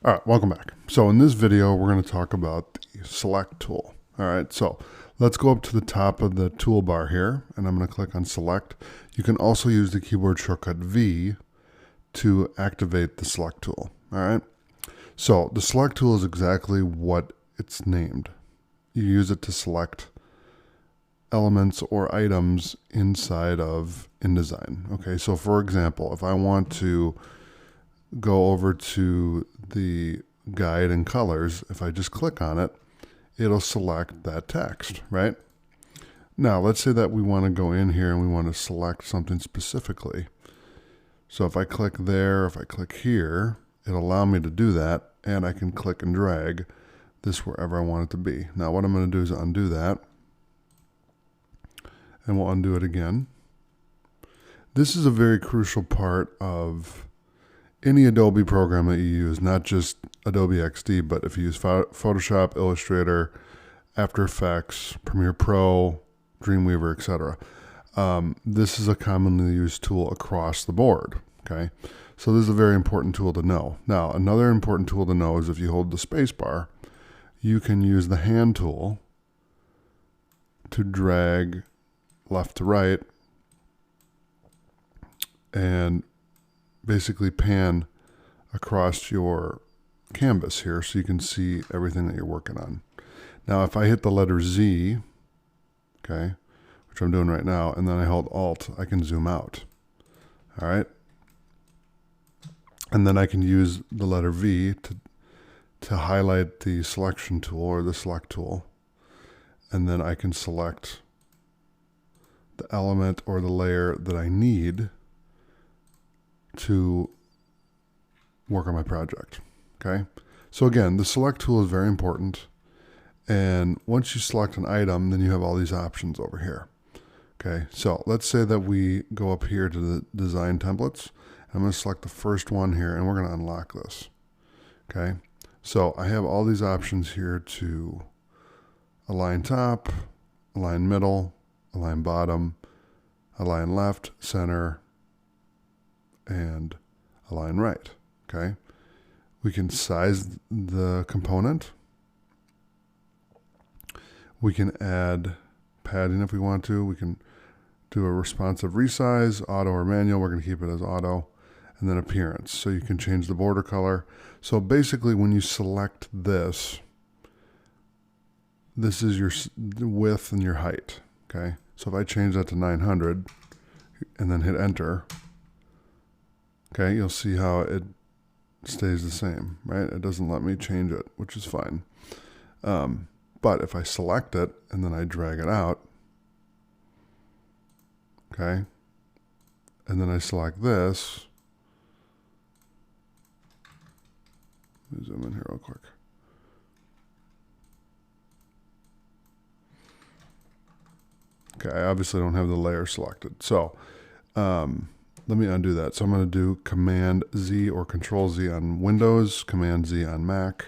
All right, welcome back. So in this video, we're going to talk about the select tool. All right, so let's go up to the top of the toolbar here, and I'm going to click on select. You can also use the keyboard shortcut V to activate the select tool. All right, so the select tool is exactly what it's named. You use it to select elements or items inside of InDesign. Okay, so for example, if I want to go over to the guide and colors, if I just click on it, it'll select that text, right? Now, let's say that we want to go in here and we want to select something specifically. So if I click there, if I click here, it'll allow me to do that, and I can click and drag this wherever I want it to be. Now, what I'm going to do is undo that, and we'll undo it again. This is a very crucial part of any Adobe program that you use, not just Adobe XD, but if you use Photoshop, Illustrator, After Effects, Premiere Pro, Dreamweaver, etc. This is a commonly used tool across the board, okay? So this is a very important tool to know. Now, another important tool to know is if you hold the space bar, you can use the hand tool to drag left to right and basically pan across your canvas here so you can see everything that you're working on. Now, if I hit the letter Z, okay, which I'm doing right now, and then I hold Alt, I can zoom out. All right. And then I can use the letter V to highlight the selection tool or the select tool. And then I can select the element or the layer that I need to work on my project. Okay. So again, the select tool is very important. And once you select an item, then you have all these options over here. Okay. So let's say that we go up here to the design templates. I'm going to select the first one here, and we're going to unlock this. Okay. So I have all these options here to align top, align middle, align bottom, align left, center, and align right. Okay. We can size the component. We can add padding if we want to. We can do a responsive resize, auto or manual. We're going to keep it as auto. And then appearance. So you can change the border color. So basically when you select this, this is your width and your height. Okay. So if I change that to 900 and then hit enter, okay, you'll see how it stays the same, right? It doesn't let me change it, which is fine. But if I select it and then I drag it out, okay, and then I select this, let me zoom in here real quick. Okay, I obviously don't have the layer selected. So let me undo that. So I'm going to do Command Z or Control Z on Windows, Command Z on Mac,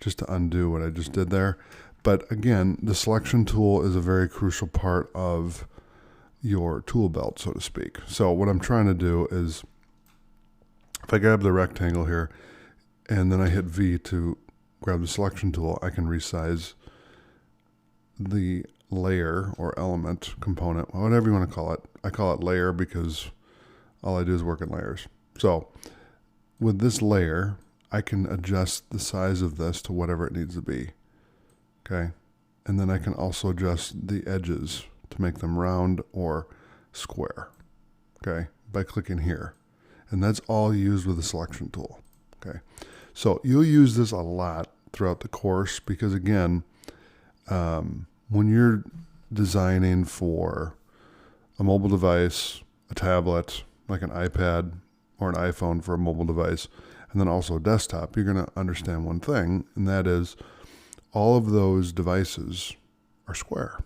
just to undo what I just did there. But again, the selection tool is a very crucial part of your tool belt, so to speak. So what I'm trying to do is, if I grab the rectangle here, and then I hit V to grab the selection tool, I can resize the layer or element component, whatever you want to call it. I call it layer because all I do is work in layers. So with this layer, I can adjust the size of this to whatever it needs to be. Okay. And then I can also adjust the edges to make them round or square. Okay. By clicking here. And that's all used with the selection tool. Okay. So you'll use this a lot throughout the course because again, when you're designing for a mobile device, a tablet, like an iPad or an iPhone for a mobile device, and then also a desktop, you're going to understand one thing, and that is all of those devices are square.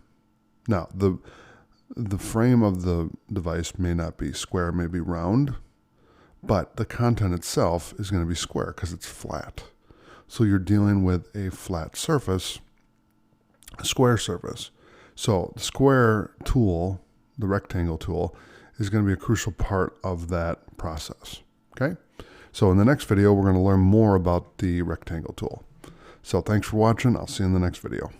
Now, the frame of the device may not be square, it may be round, but the content itself is going to be square because it's flat. So you're dealing with a flat surface, a square surface. So the square tool, the rectangle tool, is going to be a crucial part of that process. Okay? So in the next video, we're going to learn more about the rectangle tool. So thanks for watching. I'll see you in the next video.